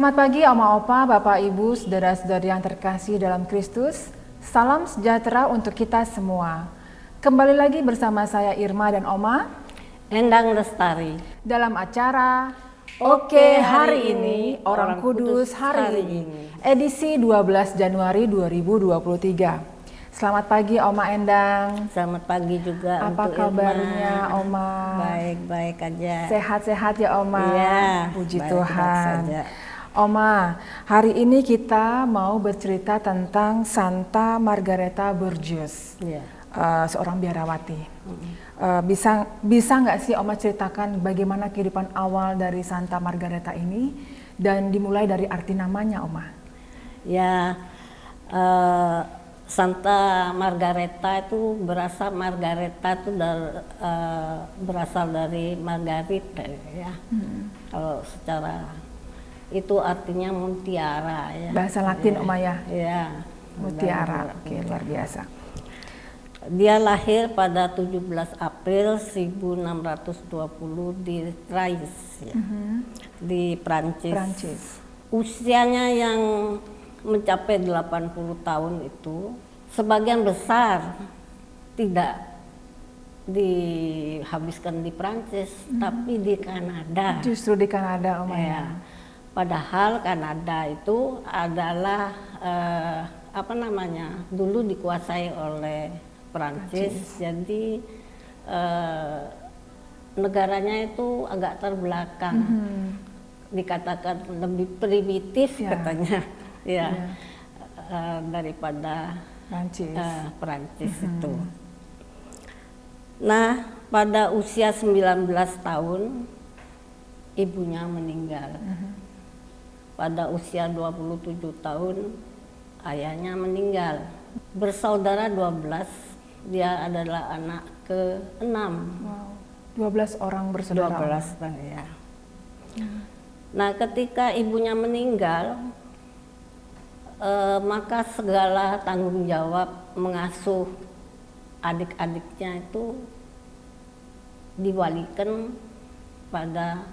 Selamat pagi Oma Opa, Bapak Ibu, saudara-saudari yang terkasih dalam Kristus. Salam sejahtera untuk kita semua. Kembali lagi bersama saya Irma dan Oma Endang Lestari dalam acara Oke Hari Ini, Orang Kudus Hari Ini, edisi 12 Januari 2023. Selamat pagi Oma Endang. Selamat pagi juga. Apa untuk kabarnya Irma. Oma? Baik-baik aja. Sehat-sehat ya Oma? Iya, Puji baik-baik Tuhan. saja. Oma, hari ini kita mau bercerita tentang Santa Margareta Borges, Iya. Seorang biarawati. Bisa nggak sih Oma ceritakan bagaimana kehidupan awal dari Santa Margareta ini dan dimulai dari arti namanya, Oma? Ya, Santa Margareta itu berasal dari Margarit ya. Kalau secara itu artinya mutiara ya. Bahasa Latin, Oma ya? Iya. Mutiara, oke, luar biasa. Dia lahir pada 17 April 1620 di Troyes ya, di Prancis. Usianya yang mencapai 80 tahun itu sebagian besar tidak dihabiskan di Prancis, tapi di Kanada. Justru di Kanada, Oma ya. Padahal Kanada itu adalah dulu dikuasai oleh Prancis. Jadi negaranya itu agak terbelakang, dikatakan lebih primitif katanya, daripada Prancis itu. Nah, pada usia 19 tahun ibunya meninggal. Pada usia 27 tahun ayahnya meninggal. Bersaudara 12, dia adalah anak ke-6. Wow, 12 orang bersaudara. 12 ya. Nah, ketika ibunya meninggal, maka segala tanggung jawab mengasuh adik-adiknya itu diwalikan pada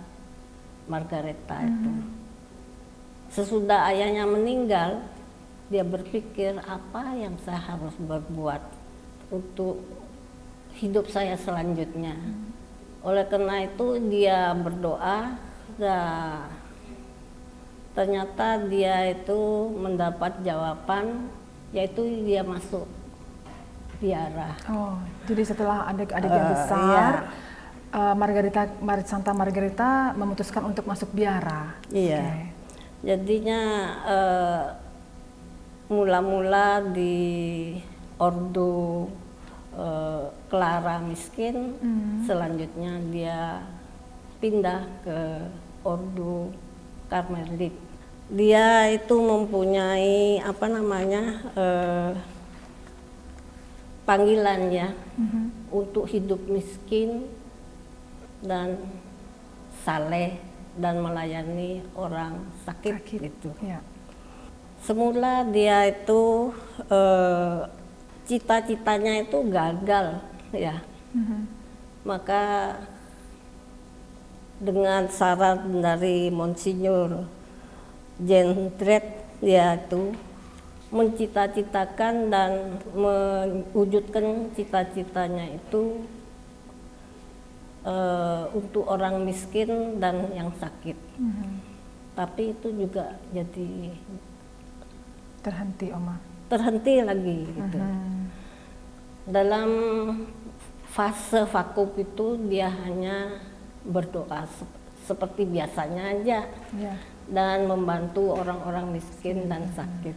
Margareta itu. Sesudah ayahnya meninggal, dia berpikir apa yang saya harus berbuat untuk hidup saya selanjutnya. Oleh karena itu dia berdoa, dan ternyata dia itu mendapat jawaban, yaitu dia masuk biara. Oh, jadi setelah adik-adiknya besar, Santa Margareta memutuskan untuk masuk biara. Iya. Okay. Jadinya mula-mula di Ordo Clara Miskin, selanjutnya dia pindah ke Ordo Karmelit. Dia itu mempunyai panggilan ya, untuk hidup miskin dan saleh dan melayani orang sakit. Gitu. Ya. Semula dia itu cita-citanya itu gagal ya. Maka dengan saran dari Monsignor Gendret, dia itu mencita-citakan dan mewujudkan cita-citanya itu untuk orang miskin dan yang sakit. Tapi itu juga jadi terhenti, Oma. Terhenti lagi gitu. Dalam fase vakum itu dia hanya berdoa seperti biasanya aja, dan membantu orang-orang miskin dan sakit.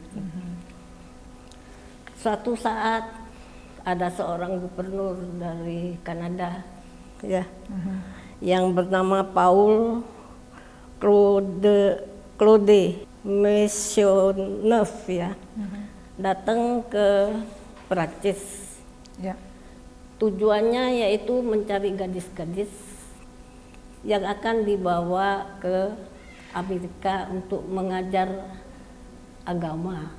Suatu saat ada seorang gubernur dari Kanada ya, yang bernama Paul Claude Maisonneuve ya, datang ke Prancis. Tujuannya yaitu mencari gadis-gadis yang akan dibawa ke Amerika untuk mengajar agama.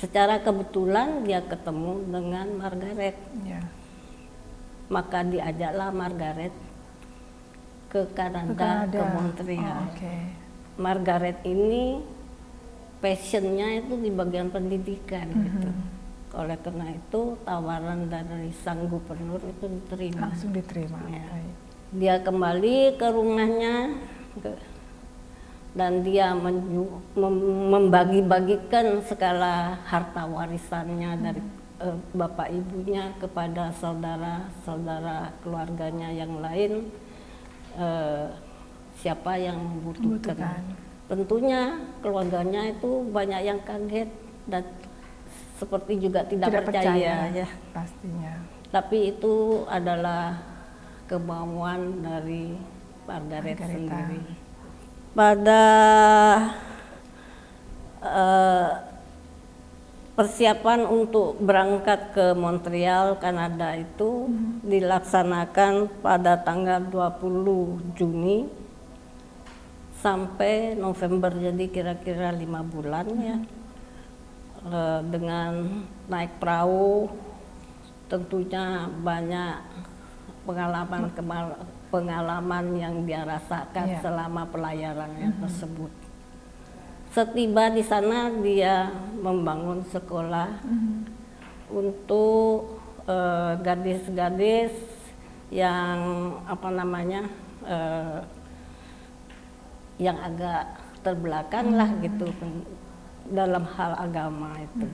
Secara kebetulan dia ketemu dengan Margaret. Maka diajaklah Margaret ke ke Kanada, ke Montreal. Margaret ini passionnya itu di bagian pendidikan gitu. Oleh karena itu tawaran dari sang gubernur itu diterima. Langsung diterima. Ya. Dia kembali ke rumahnya dan dia membagi-bagikan segala harta warisannya dari bapak ibunya kepada saudara-saudara keluarganya yang lain, siapa yang membutuhkan. Tentunya keluarganya itu banyak yang kaget dan seperti juga tidak percaya ya. Pastinya. Tapi itu adalah kemauan dari Margaret sendiri. Pada persiapan untuk berangkat ke Montreal, Kanada itu dilaksanakan pada tanggal 20 Juni sampai November, jadi kira-kira 5 bulan ya. Dengan naik perahu, tentunya banyak pengalaman yang dia rasakan selama pelayarannya tersebut. Setiba di sana dia membangun sekolah untuk gadis-gadis yang yang agak terbelakang lah gitu dalam hal agama itu.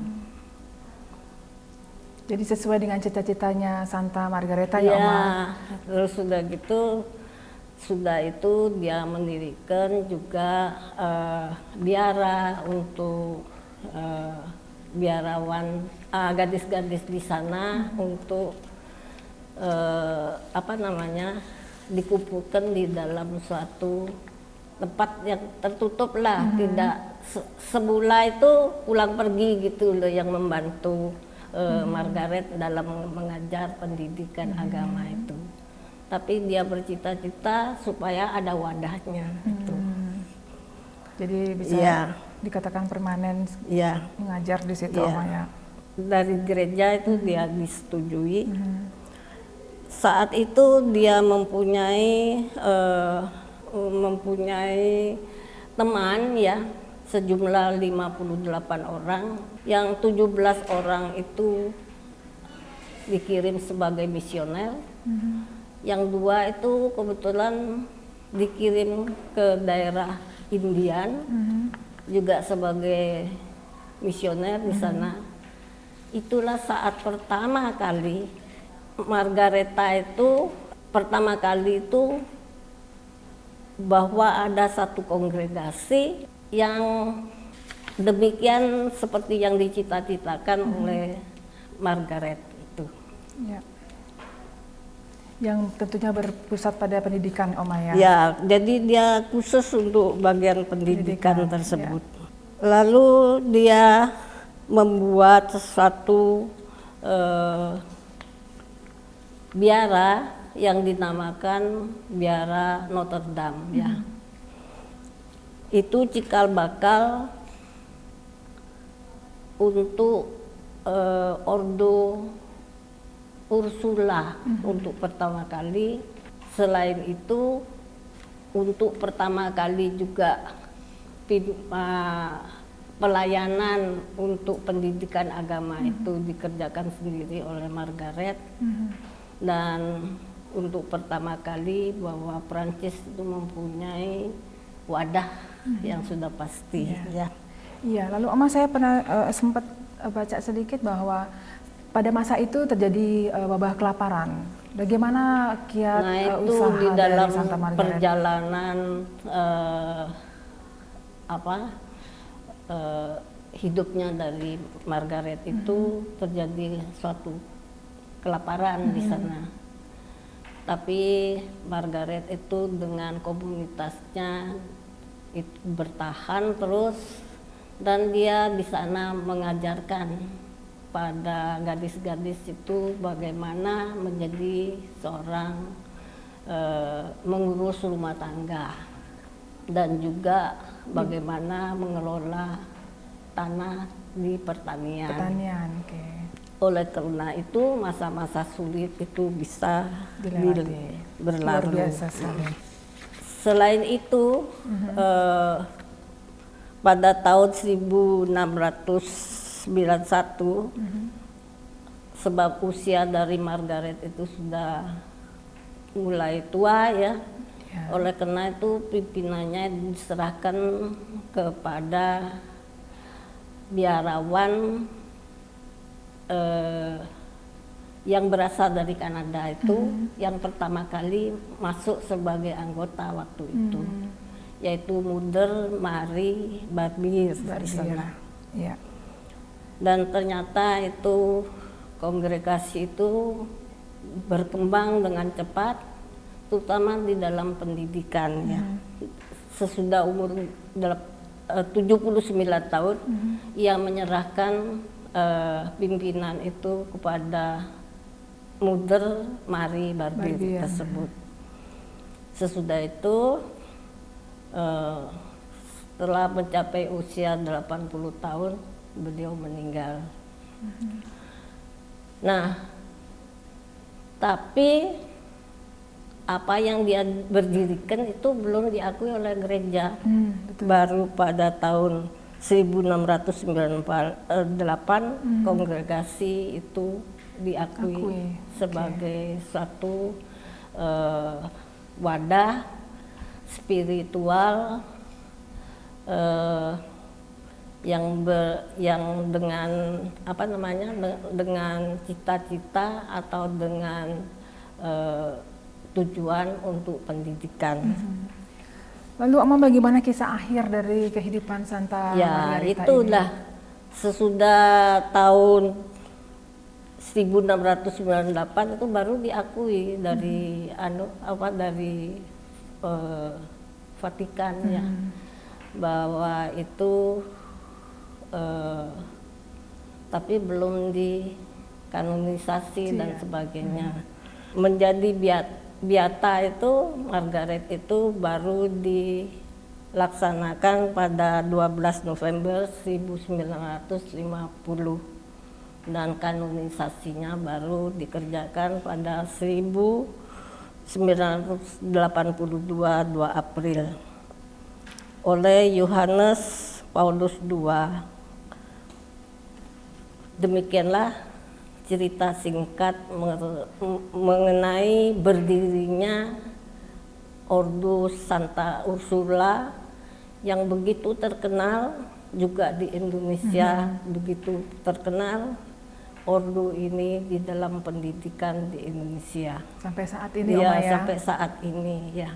Jadi sesuai dengan cita-citanya Santa Margareta ya, Oma? Terus sudah itu dia mendirikan juga biara untuk biarawan gadis-gadis di sana untuk dikumpulkan di dalam suatu tempat yang tertutup lah, tidak semula itu pulang pergi gitu loh yang membantu Margaret dalam mengajar pendidikan agama itu. Tapi dia bercita-cita supaya ada wadahnya gitu. Jadi bisa dikatakan permanen mengajar di situ, Oma ya. Dari gereja itu dia disetujui. Saat itu dia mempunyai teman ya, sejumlah 58 orang, yang 17 orang itu dikirim sebagai misioner, yang 2 itu kebetulan dikirim ke daerah Indian, juga sebagai misioner di sana. Itulah saat pertama kali Margareta itu bahwa ada satu kongregasi yang demikian seperti yang dicita-citakan oleh Margaret itu. Ya. Yang tentunya berpusat pada pendidikan, Oma ya. Ya, jadi dia khusus untuk bagian pendidikan tersebut. Lalu dia membuat satu biara yang dinamakan Biara Notre Dame ya. Itu cikal bakal untuk Ordo Ursula untuk pertama kali. Selain itu untuk pertama kali juga pelayanan untuk pendidikan agama itu dikerjakan sendiri oleh Margaret. Dan untuk pertama kali bahwa Prancis itu mempunyai wadah yang sudah pasti ya. Iya, lalu Oma saya pernah sempat baca sedikit bahwa pada masa itu terjadi wabah kelaparan. Bagaimana kiat usaha di dalam dari Santa Margaret? Perjalanan hidupnya dari Margaret itu terjadi suatu kelaparan di sana. Tapi Margaret itu dengan komunitasnya itu bertahan terus, dan dia di sana mengajarkan pada gadis-gadis itu bagaimana menjadi seorang mengurus rumah tangga dan juga bagaimana mengelola tanah di pertanian. Oleh karena itu masa-masa sulit itu bisa berlalu. Luar biasa sekali. Selain itu, pada tahun 1691, sebab usia dari Margaret itu sudah mulai tua ya, oleh karena itu pimpinannya diserahkan kepada biarawan yang berasal dari Kanada itu, yang pertama kali masuk sebagai anggota waktu itu, yaitu Mother Mary Barbier di sana. Ya. Dan ternyata itu kongregasi itu berkembang dengan cepat, terutama di dalam pendidikan ya. Sesudah umur 79 tahun, ia menyerahkan pimpinan itu kepada Mother Mary Barbier tersebut. Sesudah itu setelah mencapai usia 80 tahun beliau meninggal. Nah, tapi apa yang dia berdirikan itu belum diakui oleh gereja. Baru pada tahun 1698 kongregasi itu diakui sebagai suatu wadah spiritual yang dengan apa namanya, dengan cita-cita atau dengan tujuan untuk pendidikan. Lalu Oma, bagaimana kisah akhir dari kehidupan Santa Margareta itulah ini? Sesudah tahun 1698 itu baru diakui dari dari Vatikan ya, bahwa itu tapi belum dikanonisasi dan sebagainya. Menjadi biata itu, Margaret itu baru dilaksanakan pada 12 November 1950 dan kanonisasinya baru dikerjakan pada 1982 2 April oleh Yohanes Paulus II. Demikianlah cerita singkat mengenai berdirinya Ordo Santa Ursula yang begitu terkenal juga di Indonesia, begitu terkenal Ordo ini di dalam pendidikan di Indonesia. Sampai saat ini Oma ya? Sampai saat ini ya.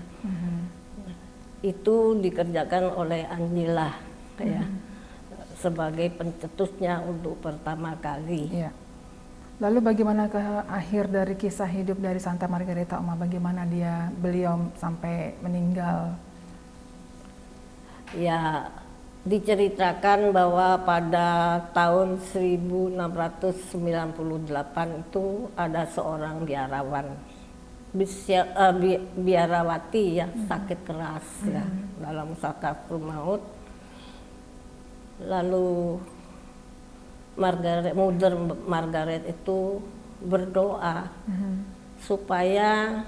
Itu dikerjakan oleh Angela ya, sebagai pencetusnya untuk pertama kali. Ya. Lalu bagaimana ke akhir dari kisah hidup dari Santa Margareta, Oma? Bagaimana beliau sampai meninggal? Ya, diceritakan bahwa pada tahun 1698 itu ada seorang biarawan, biarawati ya, sakit keras ya, dalam sakaratul maut. Lalu Mother Margaret itu berdoa supaya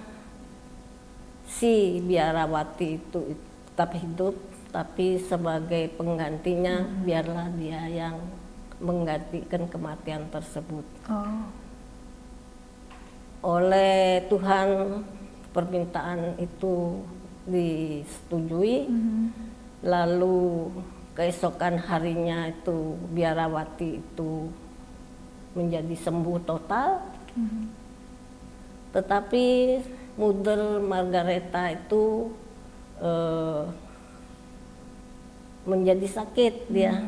si biarawati itu tetap hidup, tapi sebagai penggantinya biarlah dia yang menggantikan kematian tersebut. Oleh Tuhan permintaan itu disetujui. Lalu keesokan harinya itu biarawati itu menjadi sembuh total. Tetapi Mother Margareta itu menjadi sakit dia.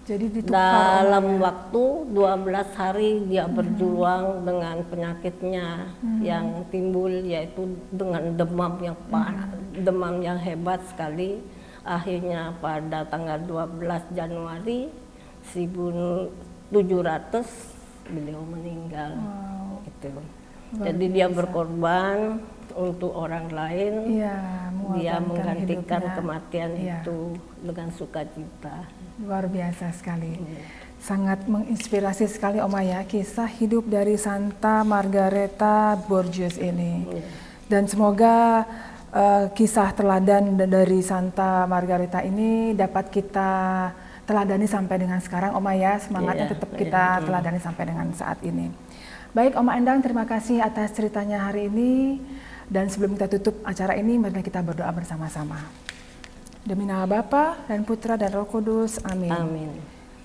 Jadi dalam waktu 12 hari dia berjuang dengan penyakitnya yang timbul, yaitu dengan demam yang demam yang hebat sekali. Akhirnya pada tanggal 12 Januari 1700 beliau meninggal. Gitu. Jadi dia berkorban untuk orang lain, dia menggantikan kematian itu dengan sukacita. Luar biasa sekali. Sangat menginspirasi sekali Oma ya, kisah hidup dari Santa Margareta Borges ini. Dan semoga kisah teladan dari Santa Margareta ini dapat kita teladani sampai dengan sekarang, Oma ya. Semangatnya tetap kita teladani sampai dengan saat ini. Baik, Oma Endang, terima kasih atas ceritanya hari ini. Dan sebelum kita tutup acara ini, mari kita berdoa bersama-sama. Demi nama Bapa dan Putra dan Roh Kudus, amin. Amin.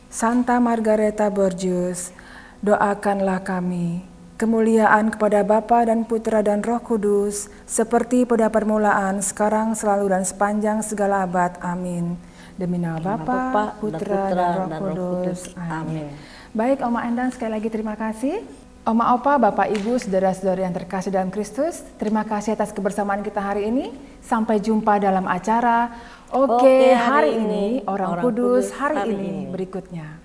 Santa Margareta Borgius, doakanlah kami. Kemuliaan kepada Bapa dan Putra dan Roh Kudus, seperti pada permulaan, sekarang, selalu, dan sepanjang segala abad. Amin. Demi nama Bapa, Putra, dan Roh Kudus. Amin. Baik, Oma Endang, sekali lagi terima kasih. Oma Opa, Bapak Ibu, saudara-saudari yang terkasih dalam Kristus, terima kasih atas kebersamaan kita hari ini. Sampai jumpa dalam acara Oke, hari ini, Orang Kudus hari ini berikutnya.